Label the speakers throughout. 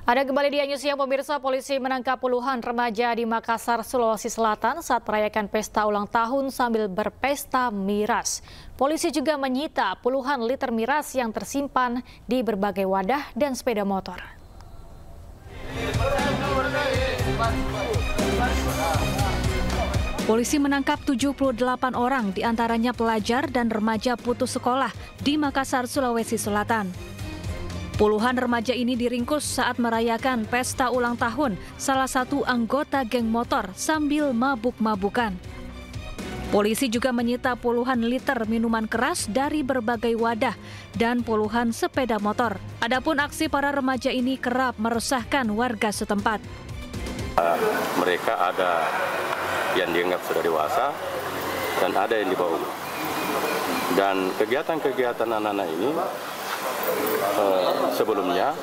Speaker 1: Ada kembali di News Siang pemirsa, polisi menangkap puluhan remaja di Makassar, Sulawesi Selatan saat merayakan pesta ulang tahun sambil berpesta miras. Polisi juga menyita puluhan liter miras yang tersimpan di berbagai wadah dan sepeda motor. Polisi menangkap 78 orang, diantaranya pelajar dan remaja putus sekolah di Makassar, Sulawesi Selatan. Puluhan remaja ini diringkus saat merayakan pesta ulang tahun salah satu anggota geng motor sambil mabuk-mabukan. Polisi juga menyita puluhan liter minuman keras dari berbagai wadah dan puluhan sepeda motor. Adapun aksi para remaja ini kerap meresahkan warga setempat.
Speaker 2: Mereka ada yang dianggap sudah dewasa dan ada yang di bawah. Dan kegiatan-kegiatan anak-anak ini sebelumnya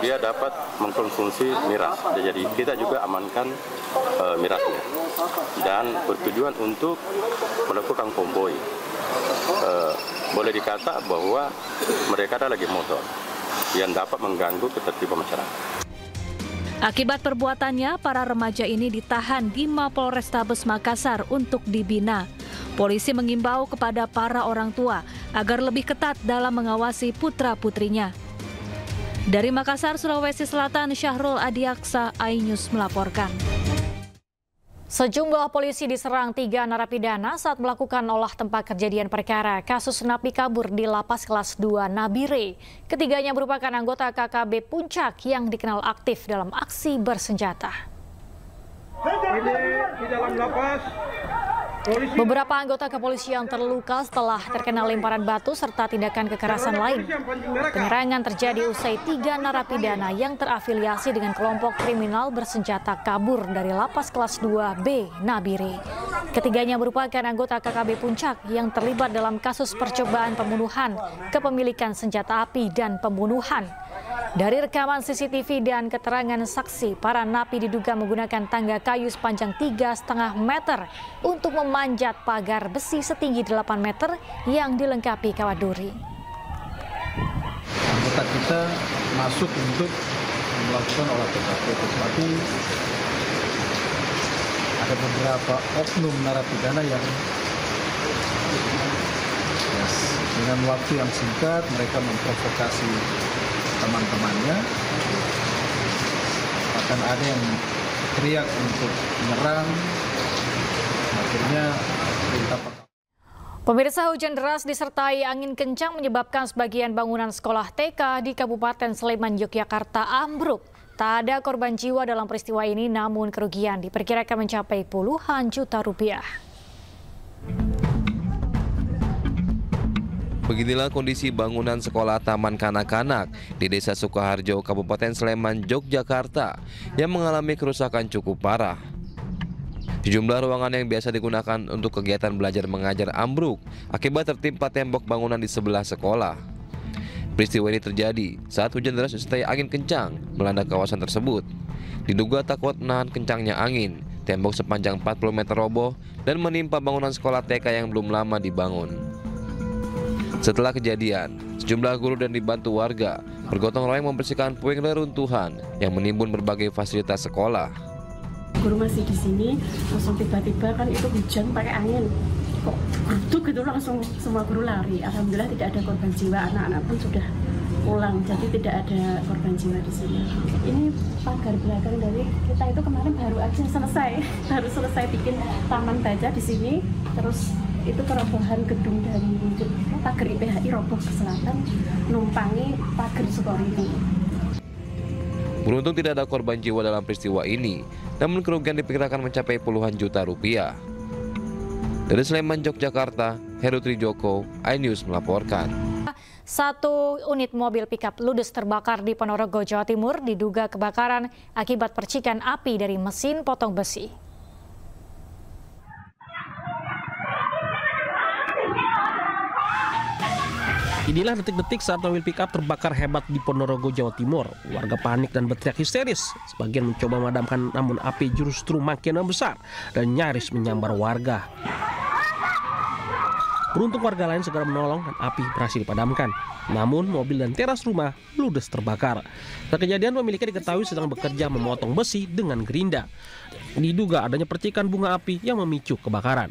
Speaker 2: dia dapat mengkonsumsi miras, jadi kita juga amankan mirasnya dan bertujuan untuk melakukan konvoi. Boleh dikata bahwa mereka ada lagi motor yang dapat mengganggu ketertiban masyarakat.
Speaker 1: Akibat perbuatannya, para remaja ini ditahan di Mapolrestabes Makassar untuk dibina. Polisi mengimbau kepada para orang tua agar lebih ketat dalam mengawasi putra-putrinya. Dari Makassar, Sulawesi Selatan, Syahrul Adiaksa, iNews melaporkan. Sejumlah polisi diserang 3 narapidana saat melakukan olah tempat kejadian perkara kasus napi kabur di Lapas Kelas 2 Nabire. Ketiganya merupakan anggota KKB Puncak yang dikenal aktif dalam aksi bersenjata.
Speaker 3: Ini di dalam lapas.
Speaker 1: Beberapa anggota kepolisian terluka setelah terkena lemparan batu serta tindakan kekerasan lain. Penyerangan terjadi usai 3 narapidana yang terafiliasi dengan kelompok kriminal bersenjata kabur dari Lapas Kelas 2B Nabire. Ketiganya merupakan anggota KKB Puncak yang terlibat dalam kasus percobaan pembunuhan, kepemilikan senjata api, dan pembunuhan. Dari rekaman CCTV dan keterangan saksi, para napi diduga menggunakan tangga kayu sepanjang 3,5 meter untuk memanjat pagar besi setinggi 8 meter yang dilengkapi kawat duri.
Speaker 4: Anggota kita masuk untuk melakukan olah TKP, tetapi ada beberapa oknum narapidana yang dengan waktu yang singkat mereka memprovokasi teman-temannya, bahkan ada yang teriak untuk menyerang, akhirnya perintah.
Speaker 1: Pemirsa, hujan deras disertai angin kencang menyebabkan sebagian bangunan sekolah TK di Kabupaten Sleman, Yogyakarta ambruk. Tak ada korban jiwa dalam peristiwa ini, namun kerugian diperkirakan mencapai puluhan juta rupiah.
Speaker 5: Beginilah kondisi bangunan sekolah taman kanak-kanak di Desa Sukoharjo, Kabupaten Sleman, Yogyakarta yang mengalami kerusakan cukup parah. Sejumlah ruangan yang biasa digunakan untuk kegiatan belajar mengajar ambruk akibat tertimpa tembok bangunan di sebelah sekolah. Peristiwa ini terjadi saat hujan deras disertai angin kencang melanda kawasan tersebut. Diduga takut menahan kencangnya angin, tembok sepanjang 40 meter roboh dan menimpa bangunan sekolah TK yang belum lama dibangun. Setelah kejadian, sejumlah guru dan dibantu warga bergotong royong membersihkan puing reruntuhan yang menimbun berbagai fasilitas sekolah.
Speaker 6: Guru masih di sini, langsung tiba-tiba kan itu hujan pakai angin. Kok geruduk gitu langsung semua guru lari. Alhamdulillah tidak ada korban jiwa, anak-anak pun sudah pulang, jadi tidak ada korban jiwa di sini. Ini pagar belakang dari kita itu kemarin baru selesai bikin taman baca di sini, terus itu kerobohan gedung dari pagar IPHI roboh ke selatan, numpangi pagar Sukorini.
Speaker 5: Beruntung tidak ada korban jiwa dalam peristiwa ini, namun kerugian diperkirakan mencapai puluhan juta rupiah. Dari Sleman, Yogyakarta, Heru Trijoko, iNews melaporkan.
Speaker 1: Satu unit mobil pickup ludes terbakar di Ponorogo, Jawa Timur, diduga kebakaran akibat percikan api dari mesin potong besi.
Speaker 7: Inilah detik-detik saat mobil pickup terbakar hebat di Ponorogo, Jawa Timur. Warga panik dan berteriak histeris. Sebagian mencoba memadamkan, namun api justru makin membesar dan nyaris menyambar warga. Beruntung warga lain segera menolong dan api berhasil dipadamkan. Namun mobil dan teras rumah ludes terbakar. Saat kejadian pemiliknya diketahui sedang bekerja memotong besi dengan gerinda. Diduga adanya percikan bunga api yang memicu kebakaran.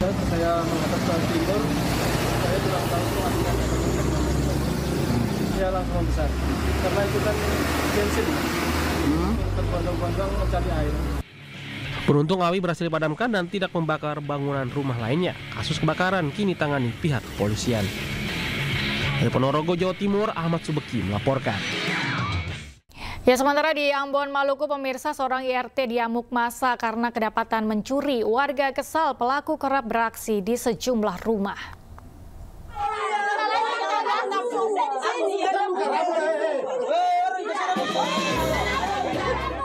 Speaker 3: Saya menghadap ke timur, saya kurang tahu dia langsung besar. Karena itu kan bensin, terbondong-bondong mencari air.
Speaker 7: Beruntung api berhasil dipadamkan dan tidak membakar bangunan rumah lainnya. Kasus kebakaran kini tangani pihak kepolisian. Dari Ponorogo, Jawa Timur, Ahmad Subeki melaporkan.
Speaker 1: Ya, sementara di Ambon, Maluku, pemirsa, seorang IRT diamuk massa karena kedapatan mencuri. Warga kesal, pelaku kerap beraksi di sejumlah rumah.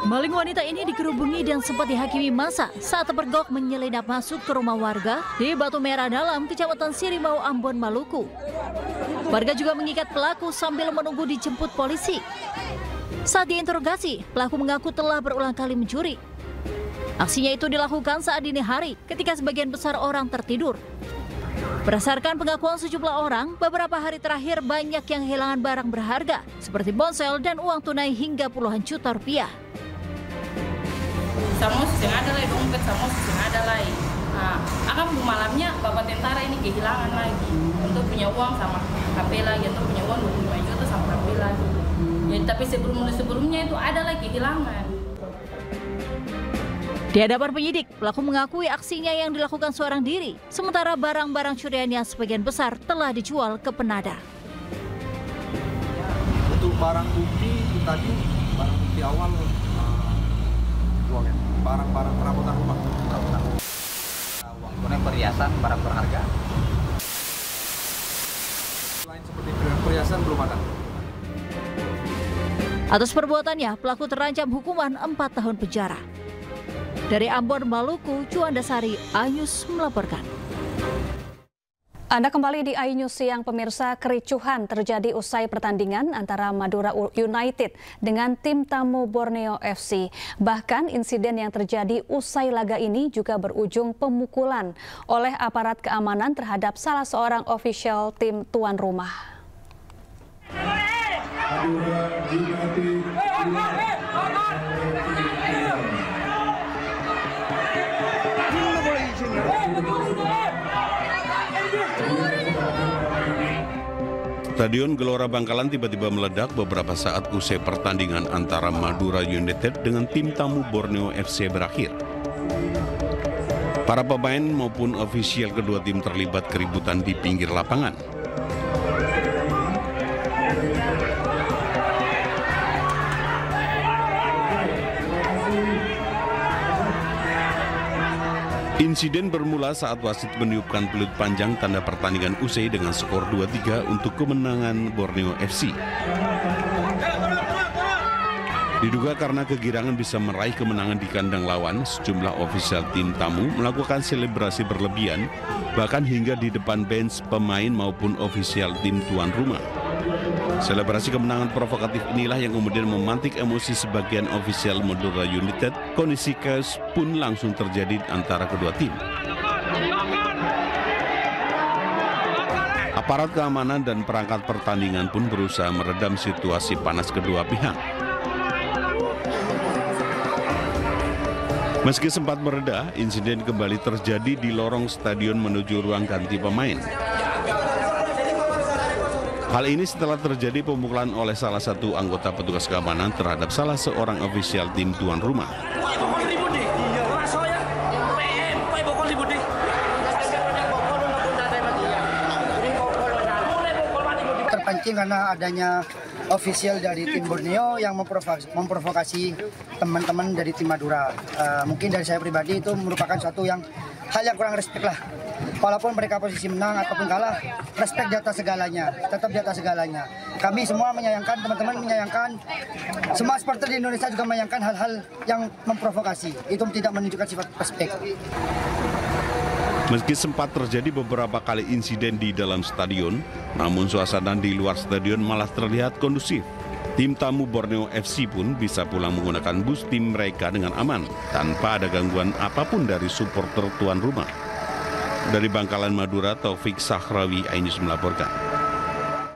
Speaker 1: Maling wanita ini dikerubungi dan sempat dihakimi massa saat terpergok menyelinap masuk ke rumah warga di Batu Merah Dalam, Kecamatan Sirimau, Ambon, Maluku. Warga juga mengikat pelaku sambil menunggu dijemput polisi. Saat diinterogasi, pelaku mengaku telah berulang kali mencuri. Aksinya itu dilakukan saat dini hari ketika sebagian besar orang tertidur. Berdasarkan pengakuan sejumlah orang, beberapa hari terakhir banyak yang kehilangan barang berharga seperti ponsel dan uang tunai hingga puluhan juta rupiah.
Speaker 8: Sama yang ada lagi dompet, sama yang ada lagi. Akan malamnya bapak tentara ini kehilangan lagi. Untuk punya uang sama HP lagi, untuk punya uang 25 juta sama HP lagi. Ya, tapi sebelumnya itu ada lagi kehilangan.
Speaker 1: Di hadapan penyidik, pelaku mengakui aksinya yang dilakukan seorang diri, sementara barang-barang curiannya sebagian besar telah dijual ke penada.
Speaker 4: Untuk barang bukti tadi, barang bukti awal uangnya, barang-barang perabotan rumah, uang tunai, perhiasan, barang berharga. Selain seperti perhiasan belum ada.
Speaker 1: Atas perbuatannya, pelaku terancam hukuman 4 tahun penjara. Dari Ambon, Maluku, Juandasari, iNews melaporkan.
Speaker 9: Anda kembali di iNews Siang, pemirsa. Kericuhan terjadi usai pertandingan antara Madura United dengan tim tamu Borneo FC. Bahkan insiden yang terjadi usai laga ini juga berujung pemukulan oleh aparat keamanan terhadap salah seorang ofisial tim tuan rumah.
Speaker 10: Stadion Gelora Bangkalan tiba-tiba meledak beberapa saat usai pertandingan antara Madura United dengan tim tamu Borneo FC berakhir. Para pemain maupun ofisial kedua tim terlibat keributan di pinggir lapangan. Insiden bermula saat wasit meniupkan peluit panjang tanda pertandingan usai dengan skor 2-3 untuk kemenangan Borneo FC. Diduga karena kegirangan bisa meraih kemenangan di kandang lawan, sejumlah ofisial tim tamu melakukan selebrasi berlebihan, bahkan hingga di depan bench pemain maupun ofisial tim tuan rumah. Selebrasi kemenangan provokatif inilah yang kemudian memantik emosi sebagian ofisial Madura United. Kondisi chaos pun langsung terjadi antara kedua tim. Aparat keamanan dan perangkat pertandingan pun berusaha meredam situasi panas kedua pihak. Meski sempat mereda, insiden kembali terjadi di lorong stadion menuju ruang ganti pemain. Hal ini setelah terjadi pemukulan oleh salah satu anggota petugas keamanan terhadap salah seorang ofisial tim tuan rumah.
Speaker 11: Terpancing karena adanya ofisial dari tim Borneo yang memprovokasi teman-teman dari tim Madura. Mungkin dari saya pribadi itu merupakan suatu hal yang kurang respect lah. Walaupun mereka posisi menang ataupun kalah, respect di atas segalanya, tetap di atas segalanya. Kami semua menyayangkan, teman-teman menyayangkan, semua supporter di Indonesia juga menyayangkan hal-hal yang memprovokasi. Itu tidak menunjukkan sifat respect.
Speaker 10: Meski sempat terjadi beberapa kali insiden di dalam stadion, namun suasana di luar stadion malah terlihat kondusif. Tim tamu Borneo FC pun bisa pulang menggunakan bus tim mereka dengan aman, tanpa ada gangguan apapun dari supporter tuan rumah. Dari Bangkalan, Madura, Taufik Sahrawi, iNews melaporkan.